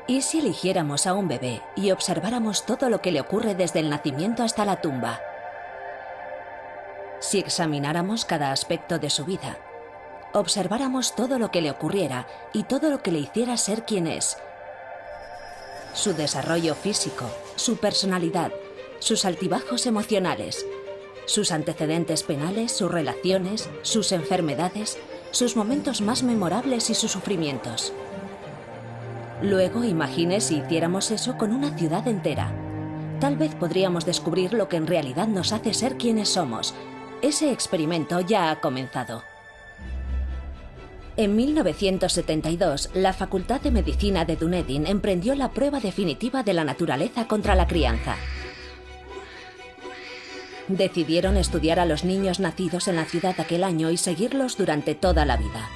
¿Y si eligiéramos a un bebé y observáramos todo lo que le ocurre desde el nacimiento hasta la tumba? Si examináramos cada aspecto de su vida, observáramos todo lo que le ocurriera y todo lo que le hiciera ser quien es, su desarrollo físico, su personalidad, sus altibajos emocionales, sus antecedentes penales, sus relaciones, sus enfermedades, sus momentos más memorables y sus sufrimientos. Luego imagine si hiciéramos eso con una ciudad entera. Tal vez podríamos descubrir lo que en realidad nos hace ser quienes somos. Ese experimento ya ha comenzado. En 1972, la Facultad de Medicina de Dunedin emprendió la prueba definitiva de la naturaleza contra la crianza. Decidieron estudiar a los niños nacidos en la ciudad aquel año y seguirlos durante toda la vida.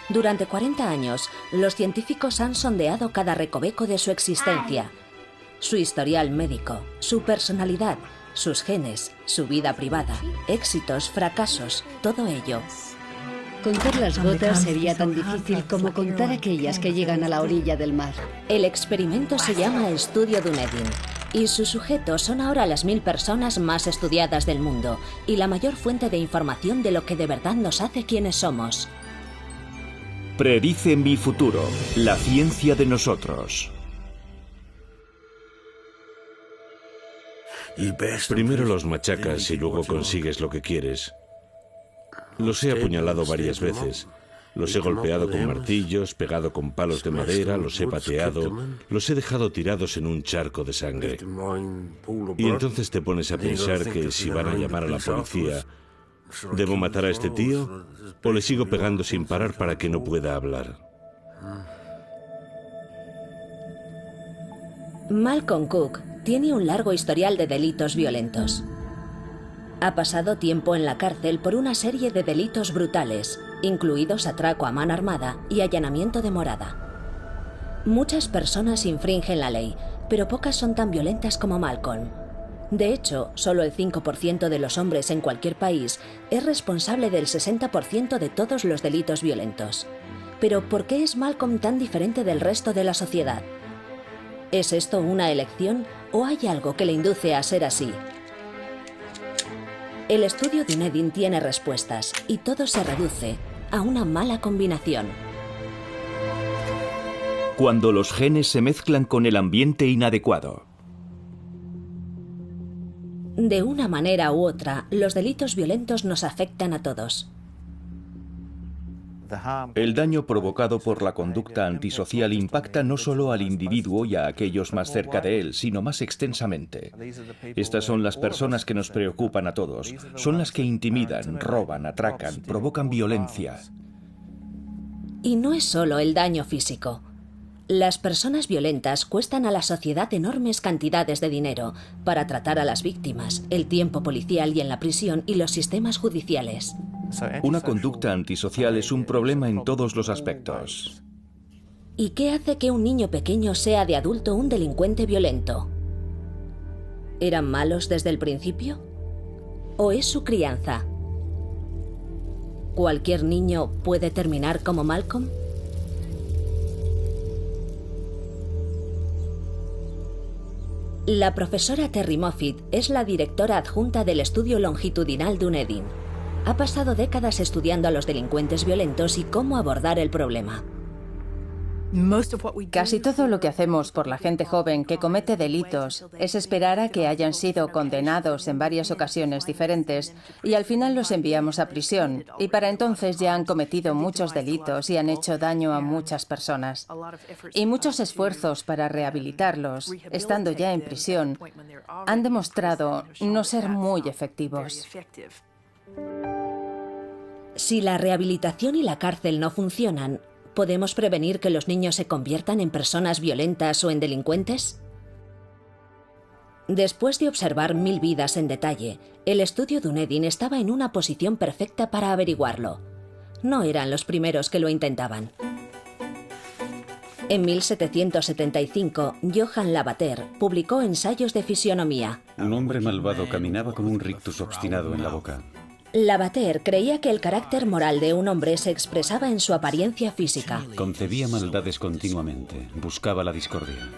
Durante 40 años, los científicos han sondeado cada recoveco de su existencia, su historial médico, su personalidad, sus genes, su vida privada, éxitos, fracasos, todo ello. Contar las gotas sería tan difícil como contar aquellas que llegan a la orilla del mar. El experimento se llama Estudio Dunedin y sus sujetos son ahora las 1000 personas más estudiadas del mundo y la mayor fuente de información de lo que de verdad nos hace quienes somos. Predice mi futuro, la ciencia de nosotros. Primero los machacas y luego consigues lo que quieres. Los he apuñalado varias veces. Los he golpeado con martillos, pegado con palos de madera, los he pateado, los he dejado tirados en un charco de sangre. Y entonces te pones a pensar que si van a llamar a la policía, ¿debo matar a este tío o le sigo pegando sin parar para que no pueda hablar? Malcolm Cook tiene un largo historial de delitos violentos. Ha pasado tiempo en la cárcel por una serie de delitos brutales, incluidos atraco a mano armada y allanamiento de morada. Muchas personas infringen la ley, pero pocas son tan violentas como Malcolm. De hecho, solo el 5% de los hombres en cualquier país es responsable del 60% de todos los delitos violentos. Pero ¿por qué es Malcolm tan diferente del resto de la sociedad? ¿Es esto una elección o hay algo que le induce a ser así? El estudio Dunedin tiene respuestas y todo se reduce a una mala combinación. Cuando los genes se mezclan con el ambiente inadecuado. De una manera u otra, los delitos violentos nos afectan a todos. El daño provocado por la conducta antisocial impacta no solo al individuo y a aquellos más cerca de él, sino más extensamente. Estas son las personas que nos preocupan a todos. Son las que intimidan, roban, atracan, provocan violencia. Y no es solo el daño físico. Las personas violentas cuestan a la sociedad enormes cantidades de dinero para tratar a las víctimas, el tiempo policial y en la prisión y los sistemas judiciales. Una conducta antisocial es un problema en todos los aspectos. ¿Y qué hace que un niño pequeño sea de adulto un delincuente violento? ¿Eran malos desde el principio? ¿O es su crianza? ¿Cualquier niño puede terminar como Malcolm? La profesora Terry Moffitt es la directora adjunta del estudio longitudinal Dunedin. Ha pasado décadas estudiando a los delincuentes violentos y cómo abordar el problema. Casi todo lo que hacemos por la gente joven que comete delitos es esperar a que hayan sido condenados en varias ocasiones diferentes y al final los enviamos a prisión y para entonces ya han cometido muchos delitos y han hecho daño a muchas personas. Y muchos esfuerzos para rehabilitarlos, estando ya en prisión, han demostrado no ser muy efectivos. Si la rehabilitación y la cárcel no funcionan, ¿podemos prevenir que los niños se conviertan en personas violentas o en delincuentes? Después de observar 1000 vidas en detalle, el estudio Dunedin estaba en una posición perfecta para averiguarlo. No eran los primeros que lo intentaban. En 1775, Johann Lavater publicó ensayos de fisionomía. Un hombre malvado caminaba con un rictus obstinado en la boca. Lavater creía que el carácter moral de un hombre se expresaba en su apariencia física. Concebía maldades continuamente, buscaba la discordia.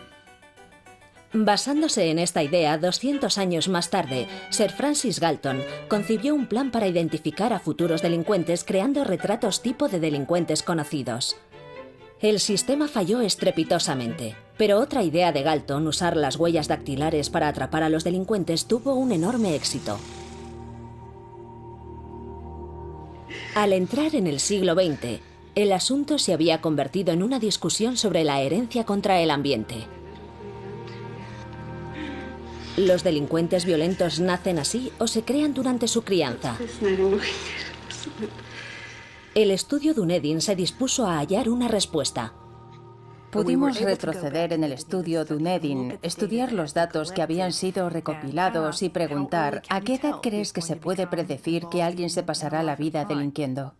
Basándose en esta idea, 200 años más tarde, Sir Francis Galton concibió un plan para identificar a futuros delincuentes creando retratos tipo de delincuentes conocidos. El sistema falló estrepitosamente, pero otra idea de Galton, usar las huellas dactilares para atrapar a los delincuentes, tuvo un enorme éxito. Al entrar en el siglo XX, el asunto se había convertido en una discusión sobre la herencia contra el ambiente. ¿Los delincuentes violentos nacen así o se crean durante su crianza? El estudio Dunedin se dispuso a hallar una respuesta. Pudimos retroceder en el estudio Dunedin, estudiar los datos que habían sido recopilados y preguntar ¿a qué edad crees que se puede predecir que alguien se pasará la vida delinquiendo?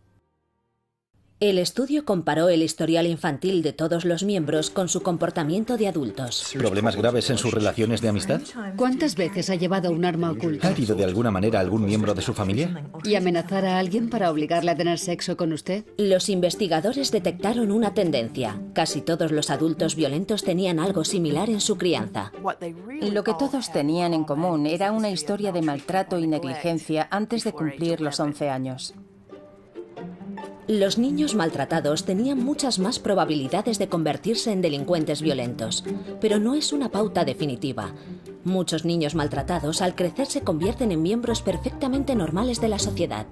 El estudio comparó el historial infantil de todos los miembros con su comportamiento de adultos. ¿Problemas graves en sus relaciones de amistad? ¿Cuántas veces ha llevado un arma oculta? ¿Ha herido de alguna manera a algún miembro de su familia? ¿Y amenazar a alguien para obligarle a tener sexo con usted? Los investigadores detectaron una tendencia. Casi todos los adultos violentos tenían algo similar en su crianza. Lo que todos tenían en común era una historia de maltrato y negligencia antes de cumplir los 11 años. Los niños maltratados tenían muchas más probabilidades de convertirse en delincuentes violentos, pero no es una pauta definitiva. Muchos niños maltratados al crecer se convierten en miembros perfectamente normales de la sociedad.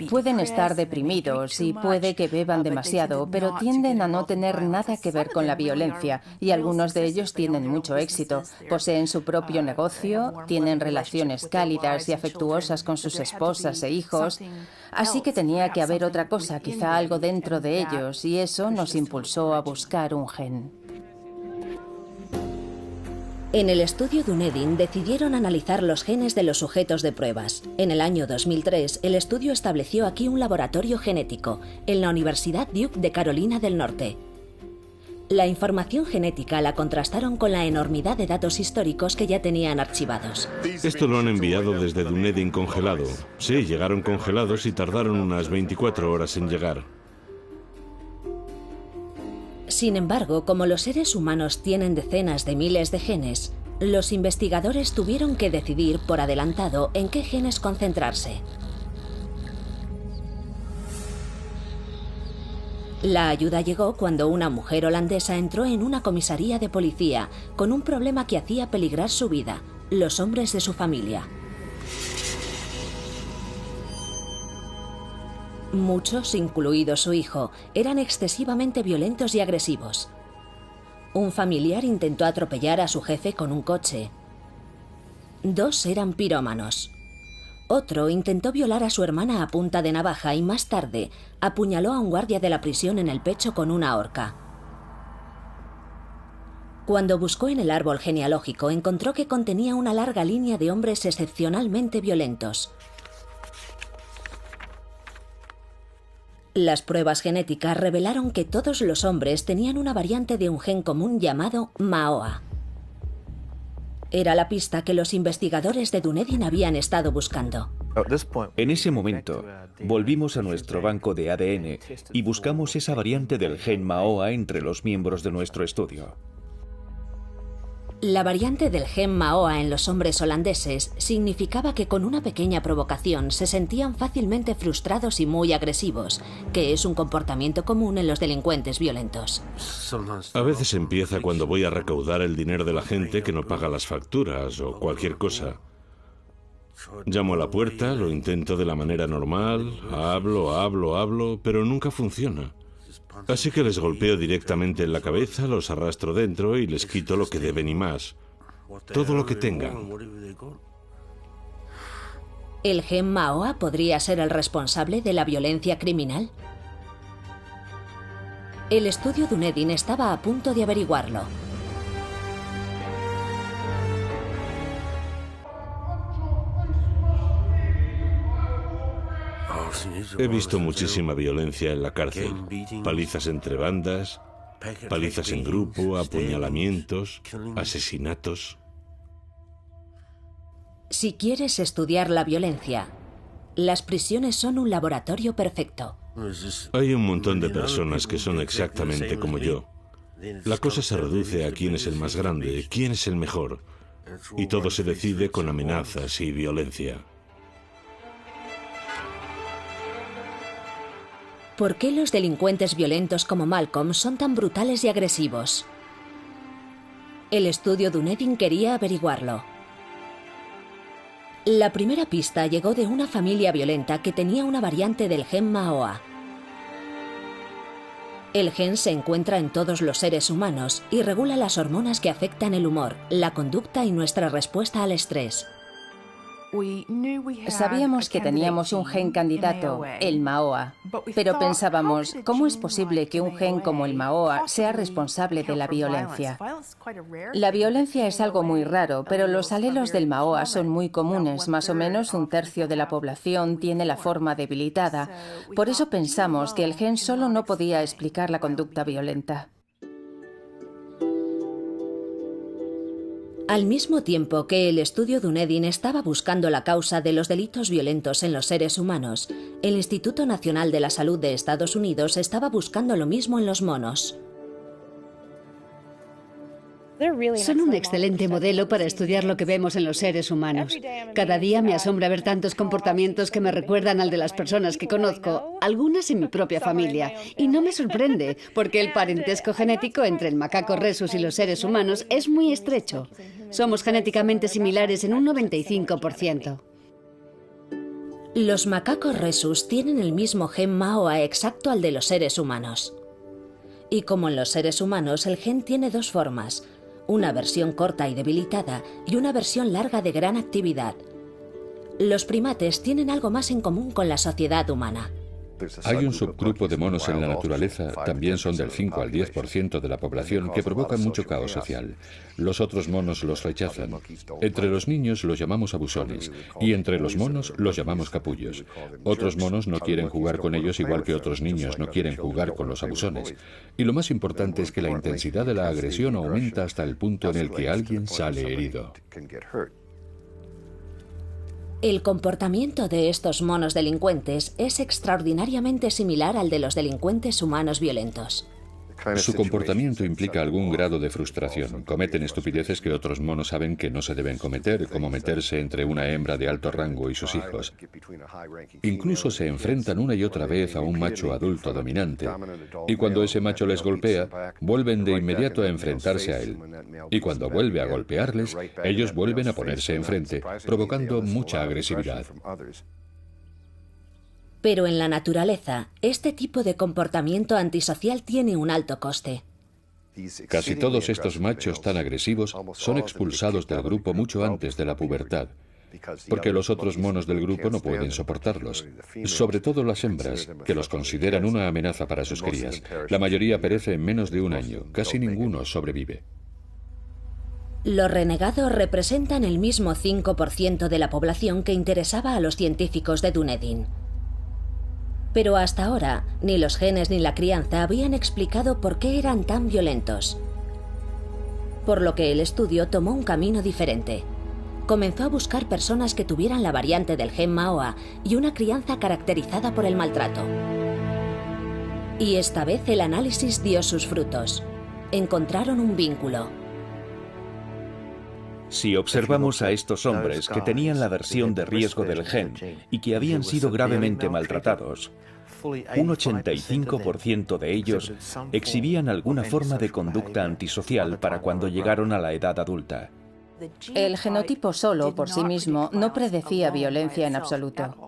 Pueden estar deprimidos y puede que beban demasiado, pero tienden a no tener nada que ver con la violencia y algunos de ellos tienen mucho éxito. Poseen su propio negocio, tienen relaciones cálidas y afectuosas con sus esposas e hijos. Así que tenía que haber otra cosa, quizá algo dentro de ellos, y eso nos impulsó a buscar un gen. En el estudio Dunedin decidieron analizar los genes de los sujetos de pruebas. En el año 2003, el estudio estableció aquí un laboratorio genético, en la Universidad Duke de Carolina del Norte. La información genética la contrastaron con la enormidad de datos históricos que ya tenían archivados. Esto lo han enviado desde Dunedin congelado. Sí, llegaron congelados y tardaron unas 24 horas en llegar. Sin embargo, como los seres humanos tienen decenas de miles de genes, los investigadores tuvieron que decidir por adelantado en qué genes concentrarse. La ayuda llegó cuando una mujer holandesa entró en una comisaría de policía con un problema que hacía peligrar su vida: los hombres de su familia. Muchos, incluido su hijo, eran excesivamente violentos y agresivos. Un familiar intentó atropellar a su jefe con un coche. 2 eran pirómanos. Otro intentó violar a su hermana a punta de navaja y más tarde apuñaló a un guardia de la prisión en el pecho con una horca. Cuando buscó en el árbol genealógico, encontró que contenía una larga línea de hombres excepcionalmente violentos. Las pruebas genéticas revelaron que todos los hombres tenían una variante de un gen común llamado MAOA. Era la pista que los investigadores de Dunedin habían estado buscando. En ese momento, volvimos a nuestro banco de ADN y buscamos esa variante del gen MAOA entre los miembros de nuestro estudio. La variante del gen MAOA en los hombres holandeses significaba que con una pequeña provocación se sentían fácilmente frustrados y muy agresivos, que es un comportamiento común en los delincuentes violentos. A veces empieza cuando voy a recaudar el dinero de la gente que no paga las facturas o cualquier cosa. Llamo a la puerta, lo intento de la manera normal, hablo, pero nunca funciona. Así que les golpeo directamente en la cabeza, los arrastro dentro y les quito lo que deben y más. Todo lo que tengan. ¿El gen MAOA podría ser el responsable de la violencia criminal? El estudio Dunedin estaba a punto de averiguarlo. He visto muchísima violencia en la cárcel. Palizas entre bandas, palizas en grupo, apuñalamientos, asesinatos. Si quieres estudiar la violencia, Las prisiones son un laboratorio perfecto. Hay un montón de personas que son exactamente como yo. La cosa se reduce a quién es el más grande, quién es el mejor. Y todo se decide con amenazas y violencia. ¿Por qué los delincuentes violentos como Malcolm son tan brutales y agresivos? El estudio Dunedin quería averiguarlo. La primera pista llegó de una familia violenta que tenía una variante del gen MAOA. El gen se encuentra en todos los seres humanos y regula las hormonas que afectan el humor, la conducta y nuestra respuesta al estrés. Sabíamos que teníamos un gen candidato, el MAOA, pero pensábamos, ¿cómo es posible que un gen como el MAOA sea responsable de la violencia? La violencia es algo muy raro, pero los alelos del MAOA son muy comunes, más o menos un tercio de la población tiene la forma debilitada. Por eso pensamos que el gen solo no podía explicar la conducta violenta. Al mismo tiempo que el estudio Dunedin estaba buscando la causa de los delitos violentos en los seres humanos, el Instituto Nacional de la Salud de Estados Unidos estaba buscando lo mismo en los monos. Son un excelente modelo para estudiar lo que vemos en los seres humanos. Cada día me asombra ver tantos comportamientos que me recuerdan al de las personas que conozco, algunas en mi propia familia. Y no me sorprende, porque el parentesco genético entre el macaco rhesus y los seres humanos es muy estrecho. Somos genéticamente similares en un 95%. Los macacos rhesus tienen el mismo gen MAOA exacto al de los seres humanos. Y como en los seres humanos, el gen tiene dos formas: una versión corta y debilitada y una versión larga de gran actividad. Los primates tienen algo más en común con la sociedad humana. Hay un subgrupo de monos en la naturaleza, también son del 5 al 10% de la población, que provocan mucho caos social. Los otros monos los rechazan. Entre los niños los llamamos abusones, y entre los monos los llamamos capullos. Otros monos no quieren jugar con ellos igual que otros niños no quieren jugar con los abusones. Y lo más importante es que la intensidad de la agresión aumenta hasta el punto en el que alguien sale herido. El comportamiento de estos monos delincuentes es extraordinariamente similar al de los delincuentes humanos violentos. Su comportamiento implica algún grado de frustración. Cometen estupideces que otros monos saben que no se deben cometer, como meterse entre una hembra de alto rango y sus hijos. Incluso se enfrentan una y otra vez a un macho adulto dominante, y cuando ese macho les golpea, vuelven de inmediato a enfrentarse a él. Y cuando vuelve a golpearles, ellos vuelven a ponerse enfrente, provocando mucha agresividad. Pero en la naturaleza, este tipo de comportamiento antisocial tiene un alto coste. Casi todos estos machos tan agresivos son expulsados del grupo mucho antes de la pubertad, porque los otros monos del grupo no pueden soportarlos, sobre todo las hembras, que los consideran una amenaza para sus crías. La mayoría perece en menos de un año, casi ninguno sobrevive. Los renegados representan el mismo 5% de la población que interesaba a los científicos de Dunedin. Pero hasta ahora, ni los genes ni la crianza habían explicado por qué eran tan violentos. Por lo que el estudio tomó un camino diferente. Comenzó a buscar personas que tuvieran la variante del gen MAOA y una crianza caracterizada por el maltrato. Y esta vez el análisis dio sus frutos. Encontraron un vínculo. Si observamos a estos hombres que tenían la versión de riesgo del gen y que habían sido gravemente maltratados, un 85% de ellos exhibían alguna forma de conducta antisocial para cuando llegaron a la edad adulta. El genotipo solo, por sí mismo, no predecía violencia en absoluto.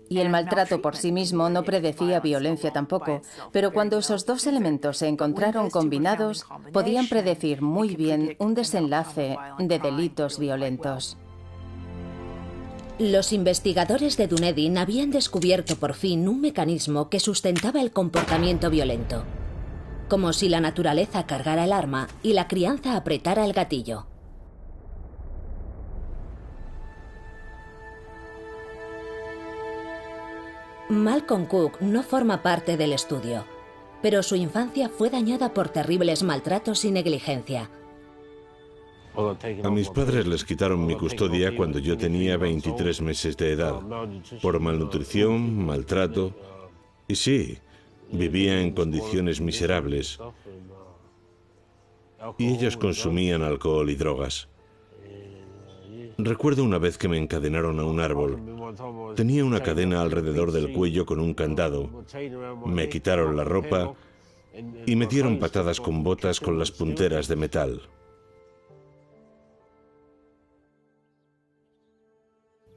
Y el maltrato por sí mismo no predecía violencia tampoco, pero cuando esos dos elementos se encontraron combinados, podían predecir muy bien un desenlace de delitos violentos. Los investigadores de Dunedin habían descubierto por fin un mecanismo que sustentaba el comportamiento violento. Como si la naturaleza cargara el arma y la crianza apretara el gatillo. Malcolm Cook no forma parte del estudio, pero su infancia fue dañada por terribles maltratos y negligencia. A mis padres les quitaron mi custodia cuando yo tenía 23 meses de edad, por malnutrición, maltrato, y sí, vivía en condiciones miserables. Y ellos consumían alcohol y drogas. Recuerdo una vez que me encadenaron a un árbol. Tenía una cadena alrededor del cuello con un candado. Me quitaron la ropa y me dieron patadas con botas con las punteras de metal.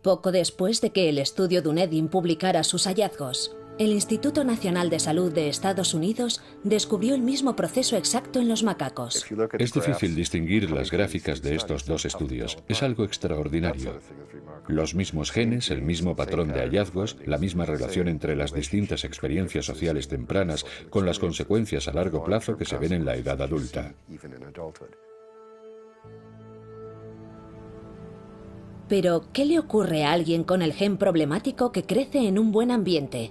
Poco después de que el estudio Dunedin publicara sus hallazgos, el Instituto Nacional de Salud de Estados Unidos descubrió el mismo proceso exacto en los macacos. Es difícil distinguir las gráficas de estos dos estudios. Es algo extraordinario. Los mismos genes, el mismo patrón de hallazgos, la misma relación entre las distintas experiencias sociales tempranas con las consecuencias a largo plazo que se ven en la edad adulta. Pero, ¿qué le ocurre a alguien con el gen problemático que crece en un buen ambiente?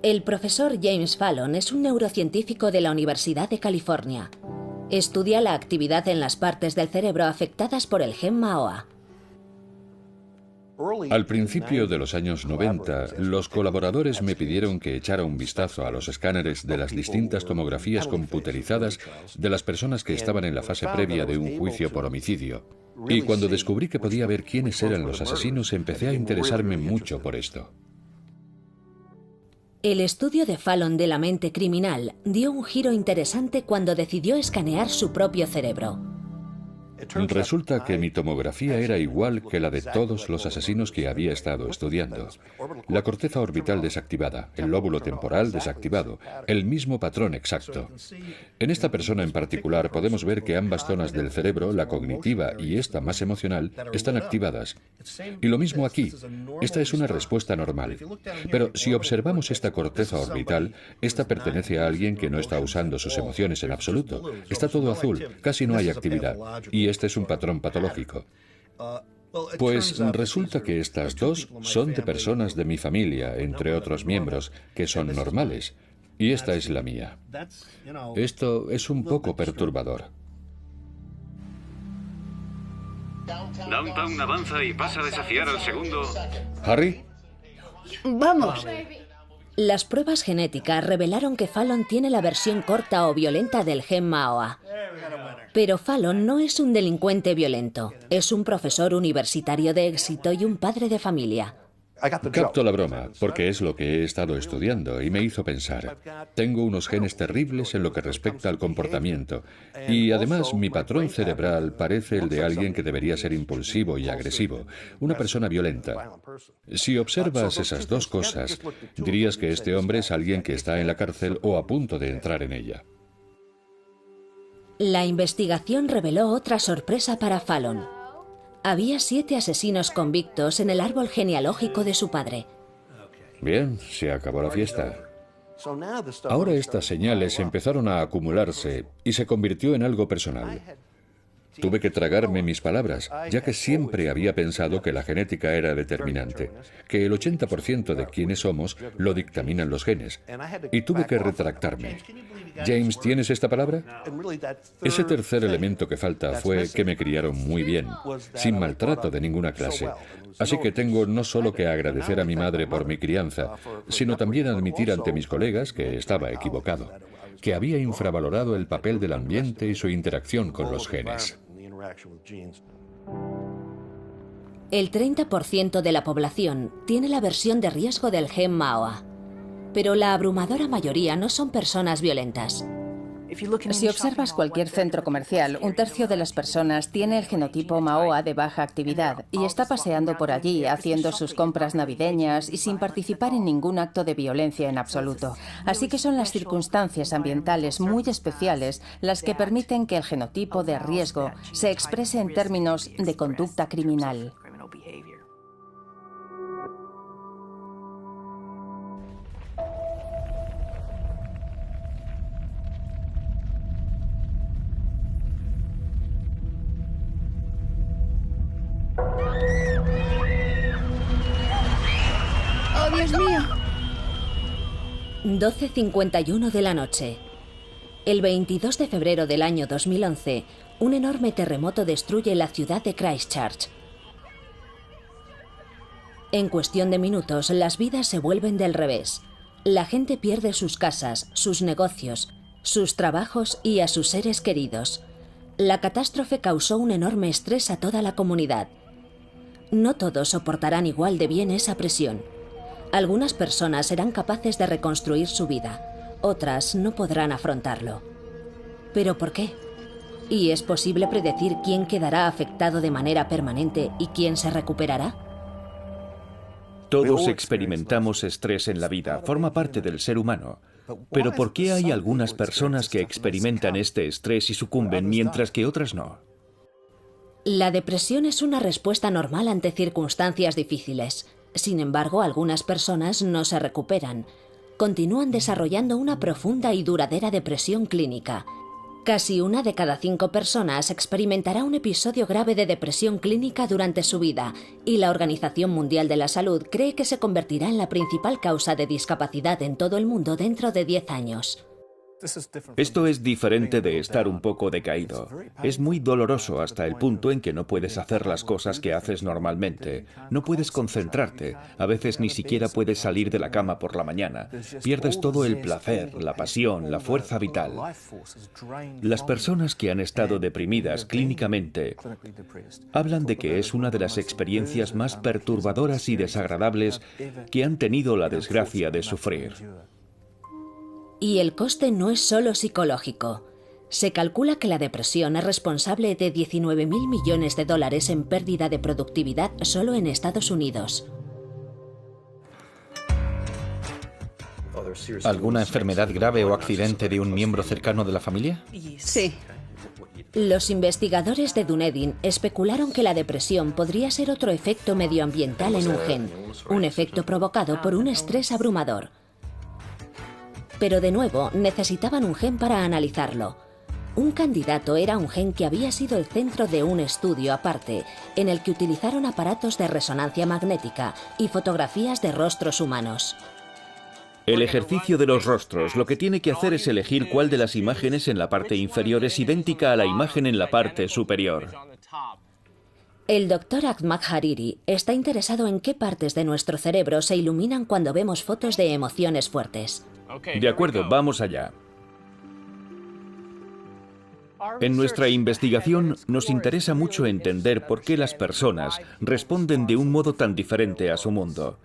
El profesor James Fallon es un neurocientífico de la Universidad de California. Estudia la actividad en las partes del cerebro afectadas por el gen MAOA. Al principio de los años 90, los colaboradores me pidieron que echara un vistazo a los escáneres de las distintas tomografías computerizadas de las personas que estaban en la fase previa de un juicio por homicidio. Y cuando descubrí que podía ver quiénes eran los asesinos, empecé a interesarme mucho por esto. El estudio de Fallon de la mente criminal dio un giro interesante cuando decidió escanear su propio cerebro. Resulta que mi tomografía era igual que la de todos los asesinos que había estado estudiando. La corteza orbital desactivada, el lóbulo temporal desactivado, el mismo patrón exacto. En esta persona en particular podemos ver que ambas zonas del cerebro, la cognitiva y esta más emocional, están activadas. Y lo mismo aquí. Esta es una respuesta normal. Pero si observamos esta corteza orbital, esta pertenece a alguien que no está usando sus emociones en absoluto. Está todo azul, casi no hay actividad. Y este es un patrón patológico. Pues resulta que estas dos son de personas de mi familia, entre otros miembros, que son normales. Y esta es la mía. Esto es un poco perturbador. Downtown avanza y pasa a desafiar al segundo. ¿Harry? ¡Vamos! Las pruebas genéticas revelaron que Fallon tiene la versión corta o violenta del gen MAOA. Pero Fallon no es un delincuente violento. Es un profesor universitario de éxito y un padre de familia. Capto la broma, porque es lo que he estado estudiando y me hizo pensar. Tengo unos genes terribles en lo que respecta al comportamiento. Y además mi patrón cerebral parece el de alguien que debería ser impulsivo y agresivo, una persona violenta. Si observas esas dos cosas, dirías que este hombre es alguien que está en la cárcel o a punto de entrar en ella. La investigación reveló otra sorpresa para Fallon. Había 7 asesinos convictos en el árbol genealógico de su padre. Bien, se acabó la fiesta. Ahora estas señales empezaron a acumularse y se convirtió en algo personal. Tuve que tragarme mis palabras, ya que siempre había pensado que la genética era determinante, que el 80% de quienes somos lo dictaminan los genes. Y tuve que retractarme. James, ¿tienes esta palabra? Ese tercer elemento que falta fue que me criaron muy bien, sin maltrato de ninguna clase. Así que tengo no solo que agradecer a mi madre por mi crianza, sino también admitir ante mis colegas que estaba equivocado, que había infravalorado el papel del ambiente y su interacción con los genes. El 30% de la población tiene la versión de riesgo del gen MAOA, pero la abrumadora mayoría no son personas violentas. Si observas cualquier centro comercial, 1/3 de las personas tiene el genotipo MAOA de baja actividad y está paseando por allí haciendo sus compras navideñas y sin participar en ningún acto de violencia en absoluto. Así que son las circunstancias ambientales muy especiales las que permiten que el genotipo de riesgo se exprese en términos de conducta criminal. ¡Oh, Dios mío! 12:51 de la noche. El 22 de febrero del año 2011, un enorme terremoto destruye la ciudad de Christchurch. En cuestión de minutos, las vidas se vuelven del revés. La gente pierde sus casas, sus negocios, sus trabajos y a sus seres queridos. La catástrofe causó un enorme estrés a toda la comunidad. No todos soportarán igual de bien esa presión. Algunas personas serán capaces de reconstruir su vida, otras no podrán afrontarlo. ¿Pero por qué? ¿Y es posible predecir quién quedará afectado de manera permanente y quién se recuperará? Todos experimentamos estrés en la vida, forma parte del ser humano. Pero ¿por qué hay algunas personas que experimentan este estrés y sucumben mientras que otras no? La depresión es una respuesta normal ante circunstancias difíciles. Sin embargo, algunas personas no se recuperan. Continúan desarrollando una profunda y duradera depresión clínica. Casi 1 de cada 5 personas experimentará un episodio grave de depresión clínica durante su vida, y la Organización Mundial de la Salud cree que se convertirá en la principal causa de discapacidad en todo el mundo dentro de 10 años. Esto es diferente de estar un poco decaído. Es muy doloroso hasta el punto en que no puedes hacer las cosas que haces normalmente. No puedes concentrarte. A veces ni siquiera puedes salir de la cama por la mañana. Pierdes todo el placer, la pasión, la fuerza vital. Las personas que han estado deprimidas clínicamente hablan de que es una de las experiencias más perturbadoras y desagradables que han tenido la desgracia de sufrir. Y el coste no es solo psicológico. Se calcula que la depresión es responsable de $19.000 millones en pérdida de productividad solo en Estados Unidos. ¿Alguna enfermedad grave o accidente de un miembro cercano de la familia? Sí. Los investigadores de Dunedin especularon que la depresión podría ser otro efecto medioambiental en un gen, un efecto provocado por un estrés abrumador. Pero de nuevo, necesitaban un gen para analizarlo. Un candidato era un gen que había sido el centro de un estudio aparte, en el que utilizaron aparatos de resonancia magnética y fotografías de rostros humanos. El ejercicio de los rostros lo que tiene que hacer es elegir cuál de las imágenes en la parte inferior es idéntica a la imagen en la parte superior. El Dr. Ahmad Hariri está interesado en qué partes de nuestro cerebro se iluminan cuando vemos fotos de emociones fuertes. De acuerdo, vamos allá. En nuestra investigación nos interesa mucho entender por qué las personas responden de un modo tan diferente a su mundo.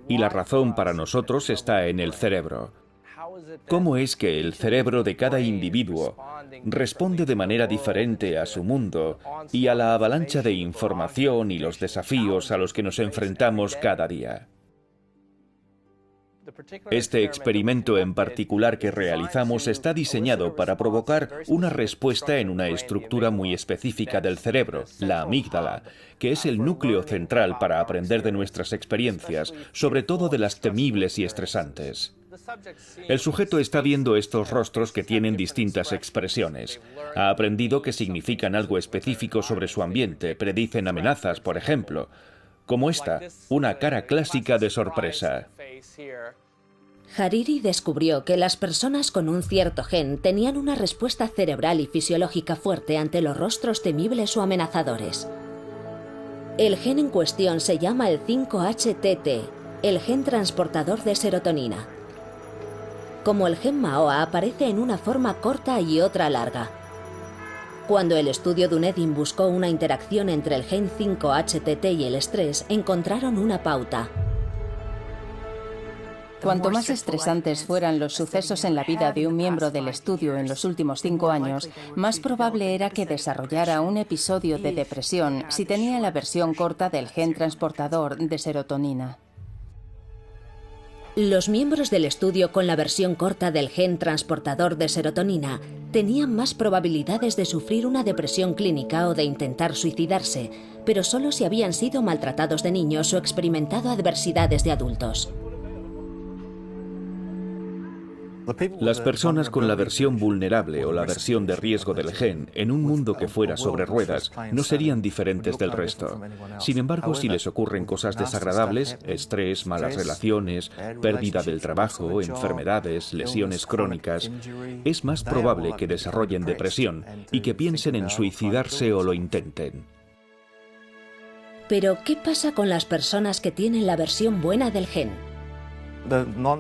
Y la razón para nosotros está en el cerebro. ¿Cómo es que el cerebro de cada individuo responde de manera diferente a su mundo y a la avalancha de información y los desafíos a los que nos enfrentamos cada día? Este experimento en particular que realizamos está diseñado para provocar una respuesta en una estructura muy específica del cerebro, la amígdala, que es el núcleo central para aprender de nuestras experiencias, sobre todo de las temibles y estresantes. El sujeto está viendo estos rostros que tienen distintas expresiones. Ha aprendido que significan algo específico sobre su ambiente, predicen amenazas, por ejemplo, como esta, una cara clásica de sorpresa. Hariri descubrió que las personas con un cierto gen tenían una respuesta cerebral y fisiológica fuerte ante los rostros temibles o amenazadores. El gen en cuestión se llama el 5-HTT, el gen transportador de serotonina. Como el gen MAOA aparece en una forma corta y otra larga. Cuando el estudio Dunedin buscó una interacción entre el gen 5-HTT y el estrés, encontraron una pauta. Cuanto más estresantes fueran los sucesos en la vida de un miembro del estudio en los últimos 5 años, más probable era que desarrollara un episodio de depresión si tenía la versión corta del gen transportador de serotonina. Los miembros del estudio con la versión corta del gen transportador de serotonina tenían más probabilidades de sufrir una depresión clínica o de intentar suicidarse, pero solo si habían sido maltratados de niños o experimentado adversidades de adultos. Las personas con la versión vulnerable o la versión de riesgo del gen en un mundo que fuera sobre ruedas no serían diferentes del resto. Sin embargo, si les ocurren cosas desagradables, estrés, malas relaciones, pérdida del trabajo, enfermedades, lesiones crónicas, es más probable que desarrollen depresión y que piensen en suicidarse o lo intenten. Pero, ¿qué pasa con las personas que tienen la versión buena del gen?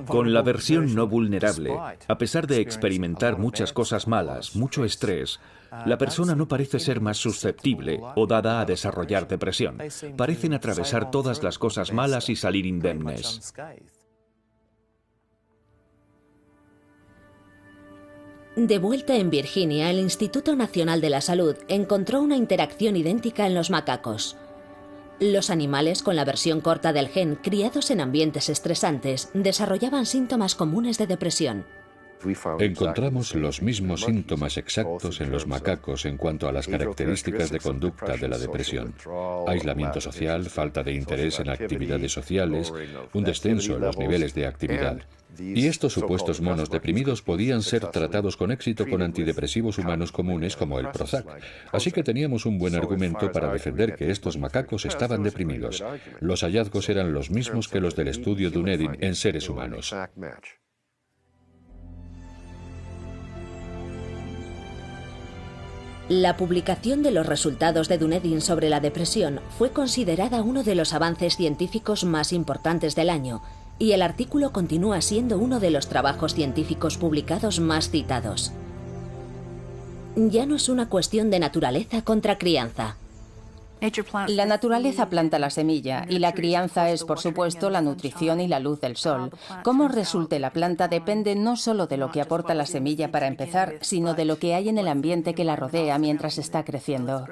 Con la versión no vulnerable, a pesar de experimentar muchas cosas malas, mucho estrés, la persona no parece ser más susceptible o dada a desarrollar depresión. Parecen atravesar todas las cosas malas y salir indemnes. De vuelta en Virginia, el Instituto Nacional de la Salud encontró una interacción idéntica en los macacos. Los animales con la versión corta del gen, criados en ambientes estresantes, desarrollaban síntomas comunes de depresión. Encontramos los mismos síntomas exactos en los macacos en cuanto a las características de conducta de la depresión. Aislamiento social, falta de interés en actividades sociales, un descenso en los niveles de actividad. Y estos supuestos monos deprimidos podían ser tratados con éxito con antidepresivos humanos comunes como el Prozac. Así que teníamos un buen argumento para defender que estos macacos estaban deprimidos. Los hallazgos eran los mismos que los del estudio Dunedin en seres humanos. La publicación de los resultados de Dunedin sobre la depresión fue considerada uno de los avances científicos más importantes del año, y el artículo continúa siendo uno de los trabajos científicos publicados más citados. Ya no es una cuestión de naturaleza contra crianza. La naturaleza planta la semilla y la crianza es, por supuesto, la nutrición y la luz del sol. Cómo resulte la planta depende no solo de lo que aporta la semilla para empezar, sino de lo que hay en el ambiente que la rodea mientras está creciendo.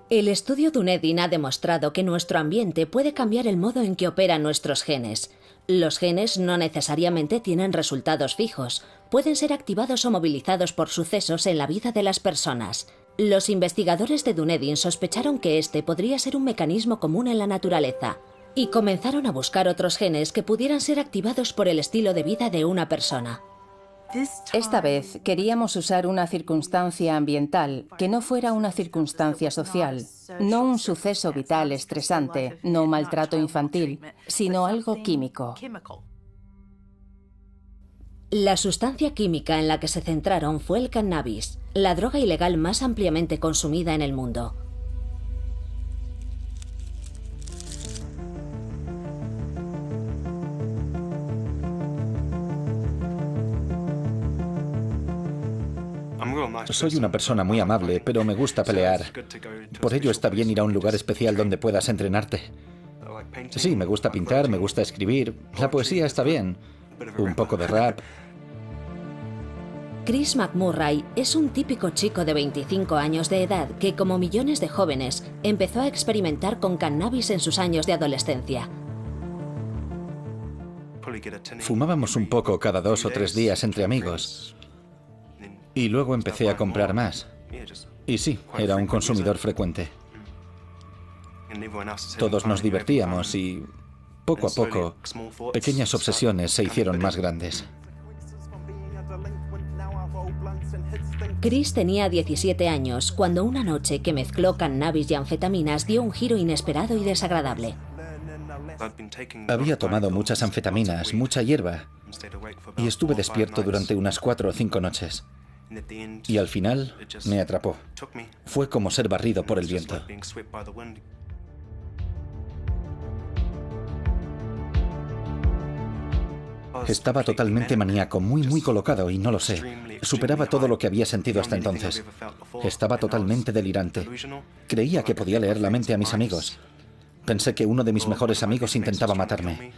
El estudio Dunedin ha demostrado que nuestro ambiente puede cambiar el modo en que operan nuestros genes. Los genes no necesariamente tienen resultados fijos, pueden ser activados o movilizados por sucesos en la vida de las personas. Los investigadores de Dunedin sospecharon que este podría ser un mecanismo común en la naturaleza, y comenzaron a buscar otros genes que pudieran ser activados por el estilo de vida de una persona. Esta vez queríamos usar una circunstancia ambiental que no fuera una circunstancia social, no un suceso vital estresante, no un maltrato infantil, sino algo químico. La sustancia química en la que se centraron fue el cannabis, la droga ilegal más ampliamente consumida en el mundo. Soy una persona muy amable, pero me gusta pelear. Por ello está bien ir a un lugar especial donde puedas entrenarte. Sí, me gusta pintar, me gusta escribir. La poesía está bien. Un poco de rap. Chris McMurray es un típico chico de 25 años de edad que, como millones de jóvenes, empezó a experimentar con cannabis en sus años de adolescencia. Fumábamos un poco cada 2 o 3 días entre amigos. Y luego empecé a comprar más. Y sí, era un consumidor frecuente. Todos nos divertíamos y, poco a poco, pequeñas obsesiones se hicieron más grandes. Chris tenía 17 años cuando una noche que mezcló cannabis y anfetaminas dio un giro inesperado y desagradable. Había tomado muchas anfetaminas, mucha hierba, y estuve despierto durante unas 4 o 5 noches. Y al final me atrapó. Fue como ser barrido por el viento. Estaba totalmente maníaco, muy colocado y no lo sé. Superaba todo lo que había sentido hasta entonces. Estaba totalmente delirante. Creía que podía leer la mente a mis amigos. Pensé que uno de mis mejores amigos intentaba matarme.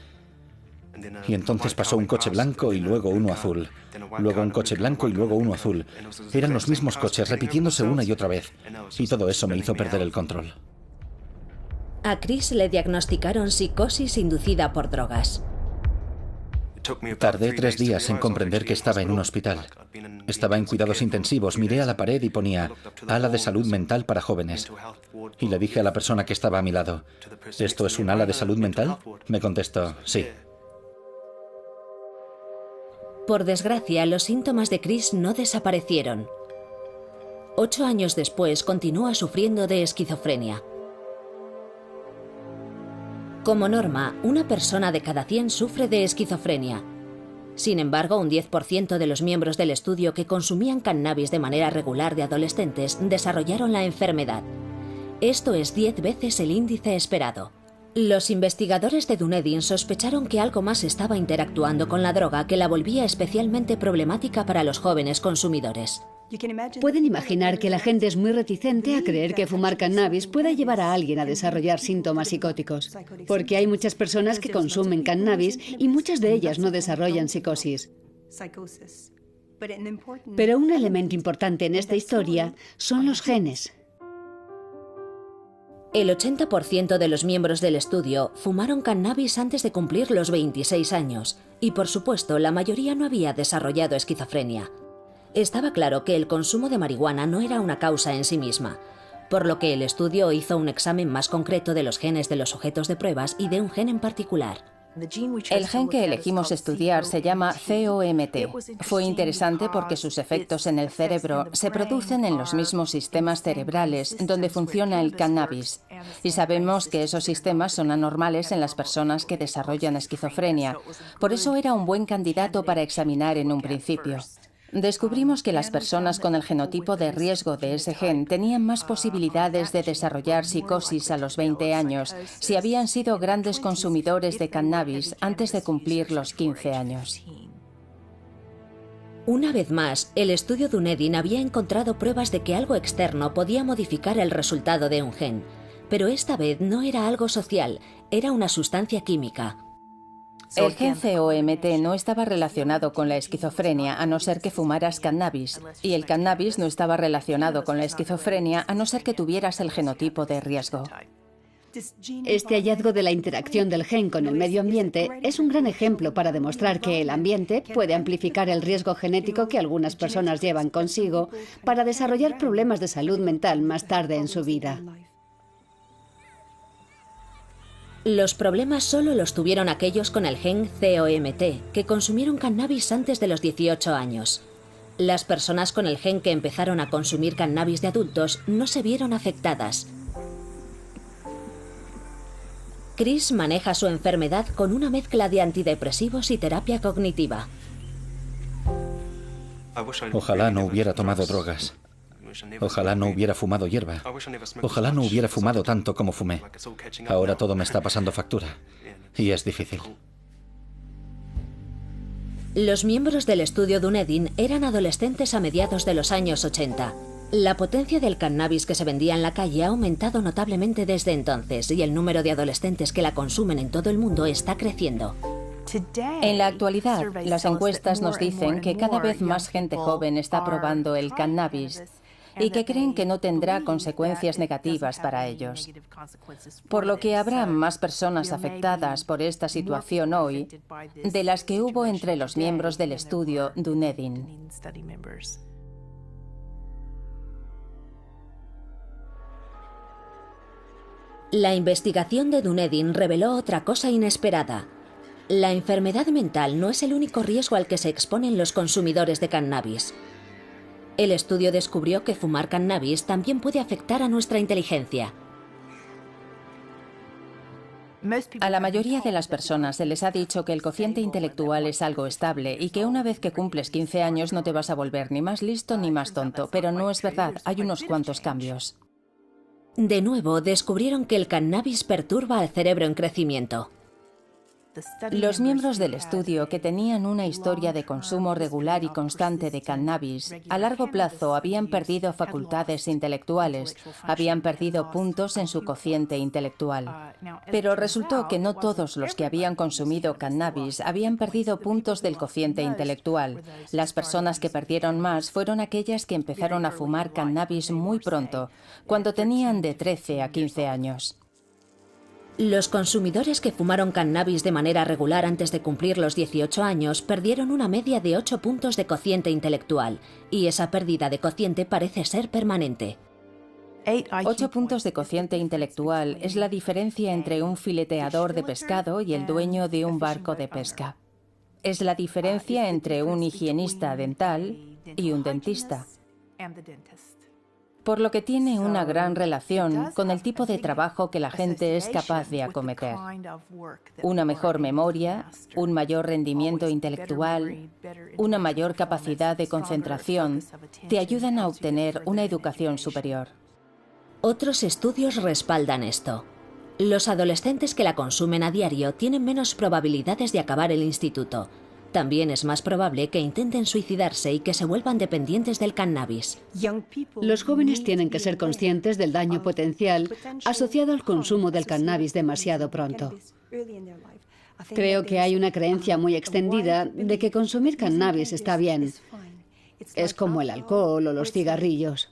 Y entonces pasó un coche blanco y luego uno azul. Luego un coche blanco y luego uno azul. Eran los mismos coches, repitiéndose una y otra vez. Y todo eso me hizo perder el control. A Chris le diagnosticaron psicosis inducida por drogas. Tardé 3 días en comprender que estaba en un hospital. Estaba en cuidados intensivos, miré a la pared y ponía ala de salud mental para jóvenes. Y le dije a la persona que estaba a mi lado, ¿esto es un ala de salud mental? Me contestó, sí. Por desgracia, los síntomas de Chris no desaparecieron. 8 años después, continúa sufriendo de esquizofrenia. Como norma, una persona de cada 100 sufre de esquizofrenia. Sin embargo, un 10% de los miembros del estudio que consumían cannabis de manera regular de adolescentes desarrollaron la enfermedad. Esto es 10 veces el índice esperado. Los investigadores de Dunedin sospecharon que algo más estaba interactuando con la droga que la volvía especialmente problemática para los jóvenes consumidores. Pueden imaginar que la gente es muy reticente a creer que fumar cannabis pueda llevar a alguien a desarrollar síntomas psicóticos, porque hay muchas personas que consumen cannabis y muchas de ellas no desarrollan psicosis. Pero un elemento importante en esta historia son los genes. El 80% de los miembros del estudio fumaron cannabis antes de cumplir los 26 años, y por supuesto la mayoría no había desarrollado esquizofrenia. Estaba claro que el consumo de marihuana no era una causa en sí misma, por lo que el estudio hizo un examen más concreto de los genes de los sujetos de pruebas y de un gen en particular. El gen que elegimos estudiar se llama COMT. Fue interesante porque sus efectos en el cerebro se producen en los mismos sistemas cerebrales donde funciona el cannabis. Y sabemos que esos sistemas son anormales en las personas que desarrollan esquizofrenia. Por eso era un buen candidato para examinar en un principio. Descubrimos que las personas con el genotipo de riesgo de ese gen tenían más posibilidades de desarrollar psicosis a los 20 años si habían sido grandes consumidores de cannabis antes de cumplir los 15 años. Una vez más, el estudio Dunedin había encontrado pruebas de que algo externo podía modificar el resultado de un gen, pero esta vez no era algo social, era una sustancia química. El gen COMT no estaba relacionado con la esquizofrenia a no ser que fumaras cannabis, y el cannabis no estaba relacionado con la esquizofrenia a no ser que tuvieras el genotipo de riesgo. Este hallazgo de la interacción del gen con el medio ambiente es un gran ejemplo para demostrar que el ambiente puede amplificar el riesgo genético que algunas personas llevan consigo para desarrollar problemas de salud mental más tarde en su vida. Los problemas solo los tuvieron aquellos con el gen COMT, que consumieron cannabis antes de los 18 años. Las personas con el gen que empezaron a consumir cannabis de adultos no se vieron afectadas. Chris maneja su enfermedad con una mezcla de antidepresivos y terapia cognitiva. Ojalá no hubiera tomado drogas. Ojalá no hubiera fumado hierba. Ojalá no hubiera fumado tanto como fumé. Ahora todo me está pasando factura. Y es difícil. Los miembros del estudio Dunedin eran adolescentes a mediados de los años 80. La potencia del cannabis que se vendía en la calle ha aumentado notablemente desde entonces y el número de adolescentes que la consumen en todo el mundo está creciendo. En la actualidad, las encuestas nos dicen que cada vez más gente joven está probando el cannabis y que creen que no tendrá consecuencias negativas para ellos. Por lo que habrá más personas afectadas por esta situación hoy de las que hubo entre los miembros del estudio Dunedin. La investigación de Dunedin reveló otra cosa inesperada. La enfermedad mental no es el único riesgo al que se exponen los consumidores de cannabis. El estudio descubrió que fumar cannabis también puede afectar a nuestra inteligencia. A la mayoría de las personas se les ha dicho que el cociente intelectual es algo estable y que una vez que cumples 15 años no te vas a volver ni más listo ni más tonto, pero no es verdad, hay unos cuantos cambios. De nuevo, descubrieron que el cannabis perturba al cerebro en crecimiento. Los miembros del estudio que tenían una historia de consumo regular y constante de cannabis, a largo plazo habían perdido facultades intelectuales, habían perdido puntos en su cociente intelectual. Pero resultó que no todos los que habían consumido cannabis habían perdido puntos del cociente intelectual. Las personas que perdieron más fueron aquellas que empezaron a fumar cannabis muy pronto, cuando tenían de 13 a 15 años. Los consumidores que fumaron cannabis de manera regular antes de cumplir los 18 años perdieron una media de 8 puntos de cociente intelectual, y esa pérdida de cociente parece ser permanente. 8 puntos de cociente intelectual es la diferencia entre un fileteador de pescado y el dueño de un barco de pesca. Es la diferencia entre un higienista dental y un dentista. Por lo que tiene una gran relación con el tipo de trabajo que la gente es capaz de acometer. Una mejor memoria, un mayor rendimiento intelectual, una mayor capacidad de concentración, te ayudan a obtener una educación superior. Otros estudios respaldan esto. Los adolescentes que la consumen a diario tienen menos probabilidades de acabar el instituto. También es más probable que intenten suicidarse y que se vuelvan dependientes del cannabis. Los jóvenes tienen que ser conscientes del daño potencial asociado al consumo del cannabis demasiado pronto. Creo que hay una creencia muy extendida de que consumir cannabis está bien. Es como el alcohol o los cigarrillos.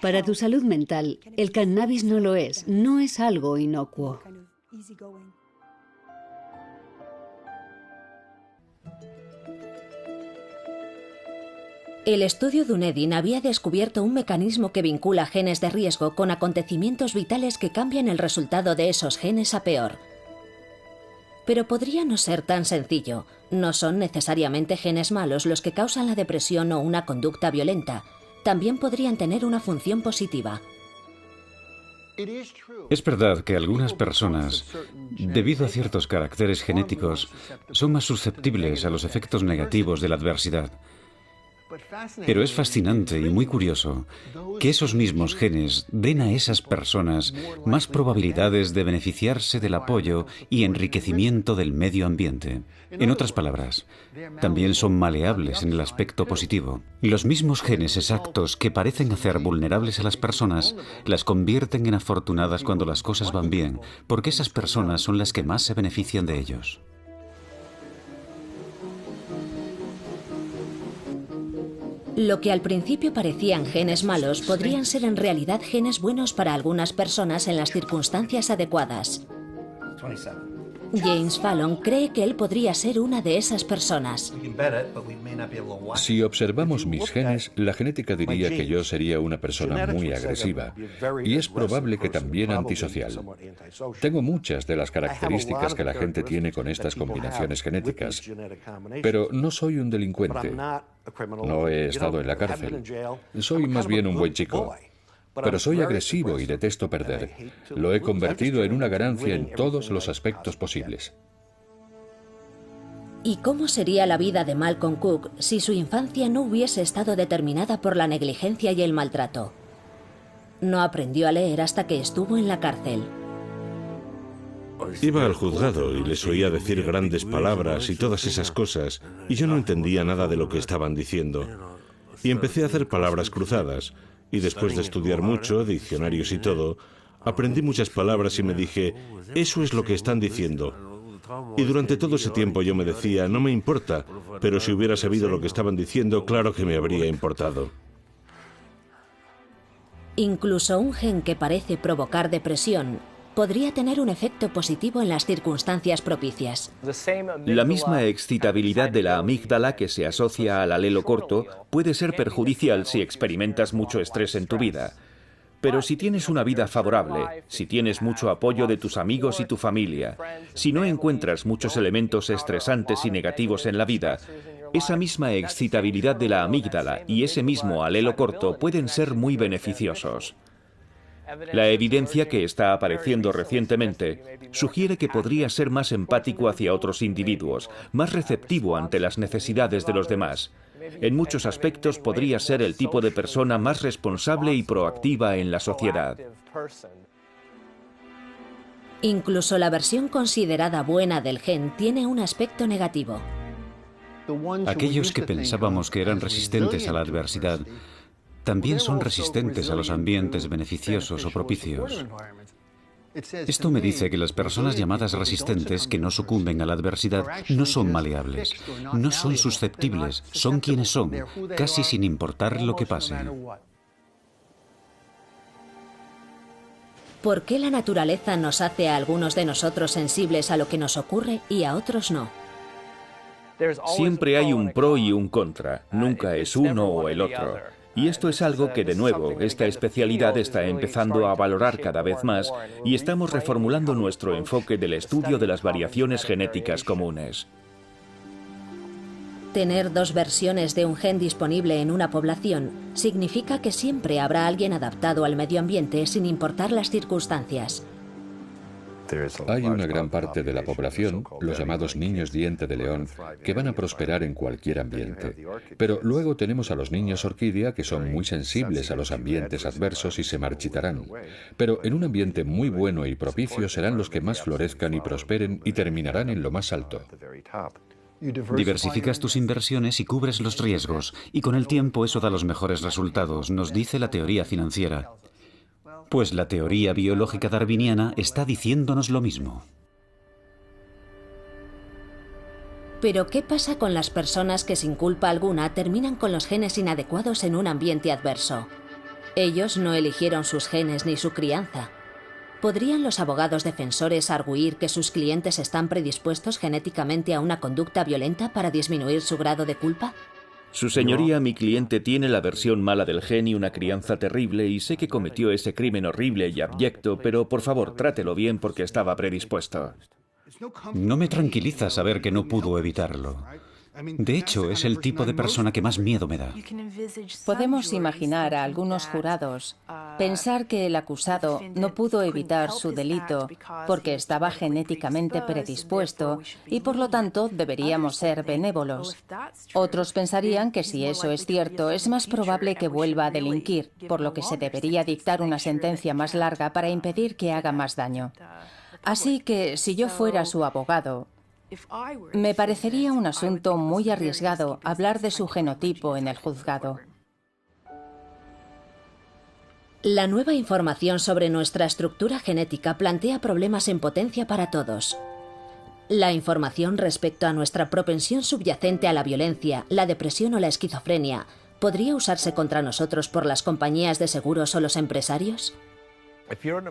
Para tu salud mental, el cannabis no lo es, no es algo inocuo. El estudio Dunedin había descubierto un mecanismo que vincula genes de riesgo con acontecimientos vitales que cambian el resultado de esos genes a peor. Pero podría no ser tan sencillo. No son necesariamente genes malos los que causan la depresión o una conducta violenta. También podrían tener una función positiva. Es verdad que algunas personas, debido a ciertos caracteres genéticos, son más susceptibles a los efectos negativos de la adversidad. Pero es fascinante y muy curioso que esos mismos genes den a esas personas más probabilidades de beneficiarse del apoyo y enriquecimiento del medio ambiente. En otras palabras, también son maleables en el aspecto positivo. Los mismos genes exactos que parecen hacer vulnerables a las personas las convierten en afortunadas cuando las cosas van bien, porque esas personas son las que más se benefician de ellos. Lo que al principio parecían genes malos podrían ser en realidad genes buenos para algunas personas en las circunstancias adecuadas. James Fallon cree que él podría ser una de esas personas. Si observamos mis genes, la genética diría que yo sería una persona muy agresiva, y es probable que también antisocial. Tengo muchas de las características que la gente tiene con estas combinaciones genéticas, pero no soy un delincuente. No he estado en la cárcel. Soy más bien un buen chico. Pero soy agresivo y detesto perder. Lo he convertido en una ganancia en todos los aspectos posibles. ¿Y cómo sería la vida de Malcolm Cook si su infancia no hubiese estado determinada por la negligencia y el maltrato? No aprendió a leer hasta que estuvo en la cárcel. Iba al juzgado y les oía decir grandes palabras y todas esas cosas, y yo no entendía nada de lo que estaban diciendo. Y empecé a hacer palabras cruzadas. Y después de estudiar mucho, diccionarios y todo, aprendí muchas palabras y me dije, eso es lo que están diciendo. Y durante todo ese tiempo yo me decía, no me importa, pero si hubiera sabido lo que estaban diciendo, claro que me habría importado. Incluso un gen que parece provocar depresión podría tener un efecto positivo en las circunstancias propicias. La misma excitabilidad de la amígdala que se asocia al alelo corto puede ser perjudicial si experimentas mucho estrés en tu vida. Pero si tienes una vida favorable, si tienes mucho apoyo de tus amigos y tu familia, si no encuentras muchos elementos estresantes y negativos en la vida, esa misma excitabilidad de la amígdala y ese mismo alelo corto pueden ser muy beneficiosos. La evidencia que está apareciendo recientemente sugiere que podría ser más empático hacia otros individuos, más receptivo ante las necesidades de los demás. En muchos aspectos podría ser el tipo de persona más responsable y proactiva en la sociedad. Incluso la versión considerada buena del gen tiene un aspecto negativo. Aquellos que pensábamos que eran resistentes a la adversidad también son resistentes a los ambientes beneficiosos o propicios. Esto me dice que las personas llamadas resistentes que no sucumben a la adversidad no son maleables, no son susceptibles, son quienes son, casi sin importar lo que pase. ¿Por qué la naturaleza nos hace a algunos de nosotros sensibles a lo que nos ocurre y a otros no? Siempre hay un pro y un contra, nunca es uno o el otro. Y esto es algo que, de nuevo, esta especialidad está empezando a valorar cada vez más y estamos reformulando nuestro enfoque del estudio de las variaciones genéticas comunes. Tener dos versiones de un gen disponible en una población significa que siempre habrá alguien adaptado al medio ambiente sin importar las circunstancias. Hay una gran parte de la población, los llamados niños diente de león, que van a prosperar en cualquier ambiente. Pero luego tenemos a los niños orquídea, que son muy sensibles a los ambientes adversos y se marchitarán. Pero en un ambiente muy bueno y propicio serán los que más florezcan y prosperen y terminarán en lo más alto. Diversificas tus inversiones y cubres los riesgos, y con el tiempo eso da los mejores resultados, nos dice la teoría financiera. Pues la teoría biológica darwiniana está diciéndonos lo mismo. Pero ¿qué pasa con las personas que sin culpa alguna terminan con los genes inadecuados en un ambiente adverso? Ellos no eligieron sus genes ni su crianza. ¿Podrían los abogados defensores arguir que sus clientes están predispuestos genéticamente a una conducta violenta para disminuir su grado de culpa? Su señoría, mi cliente tiene la versión mala del gen y una crianza terrible y sé que cometió ese crimen horrible y abyecto, pero por favor, trátelo bien porque estaba predispuesto. No me tranquiliza saber que no pudo evitarlo. De hecho, es el tipo de persona que más miedo me da. Podemos imaginar a algunos jurados pensar que el acusado no pudo evitar su delito porque estaba genéticamente predispuesto y por lo tanto deberíamos ser benévolos. Otros pensarían que si eso es cierto es más probable que vuelva a delinquir, por lo que se debería dictar una sentencia más larga para impedir que haga más daño. Así que si yo fuera su abogado, me parecería un asunto muy arriesgado hablar de su genotipo en el juzgado. La nueva información sobre nuestra estructura genética plantea problemas en potencia para todos. La información respecto a nuestra propensión subyacente a la violencia, la depresión o la esquizofrenia podría usarse contra nosotros por las compañías de seguros o los empresarios.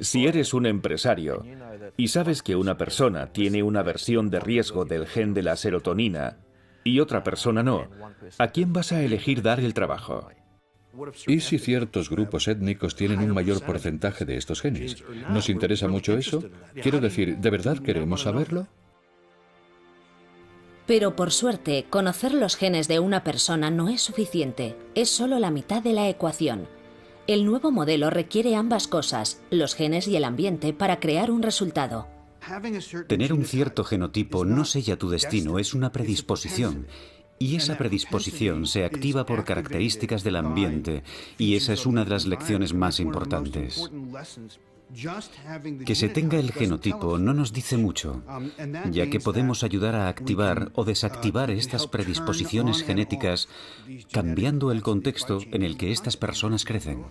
Si eres un empresario y sabes que una persona tiene una versión de riesgo del gen de la serotonina y otra persona no, ¿a quién vas a elegir dar el trabajo? ¿Y si ciertos grupos étnicos tienen un mayor porcentaje de estos genes? ¿Nos interesa mucho eso? Quiero decir, ¿de verdad queremos saberlo? Pero por suerte, conocer los genes de una persona no es suficiente, es solo la mitad de la ecuación. El nuevo modelo requiere ambas cosas, los genes y el ambiente, para crear un resultado. Tener un cierto genotipo no sella tu destino, es una predisposición. Y esa predisposición se activa por características del ambiente, y esa es una de las lecciones más importantes. Que se tenga el genotipo no nos dice mucho, ya que podemos ayudar a activar o desactivar estas predisposiciones genéticas cambiando el contexto en el que estas personas crecen.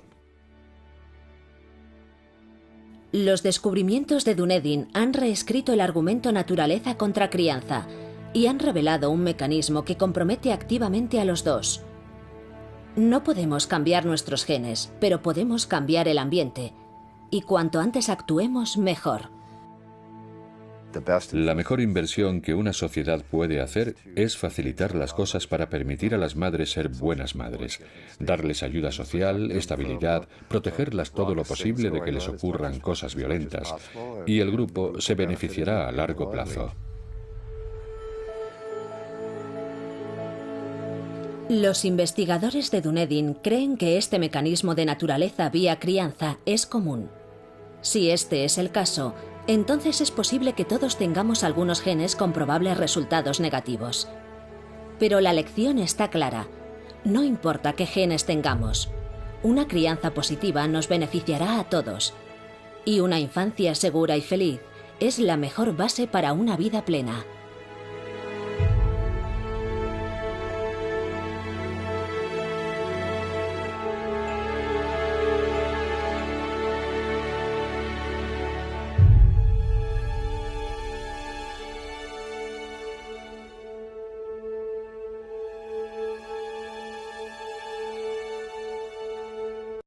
Los descubrimientos de Dunedin han reescrito el argumento naturaleza contra crianza y han revelado un mecanismo que compromete activamente a los dos. No podemos cambiar nuestros genes, pero podemos cambiar el ambiente. Y cuanto antes actuemos, mejor. La mejor inversión que una sociedad puede hacer es facilitar las cosas para permitir a las madres ser buenas madres, darles ayuda social, estabilidad, protegerlas todo lo posible de que les ocurran cosas violentas, y el grupo se beneficiará a largo plazo. Los investigadores de Dunedin creen que este mecanismo de naturaleza vía crianza es común. Si este es el caso, entonces es posible que todos tengamos algunos genes con probables resultados negativos. Pero la lección está clara. No importa qué genes tengamos. Una crianza positiva nos beneficiará a todos. Y una infancia segura y feliz es la mejor base para una vida plena.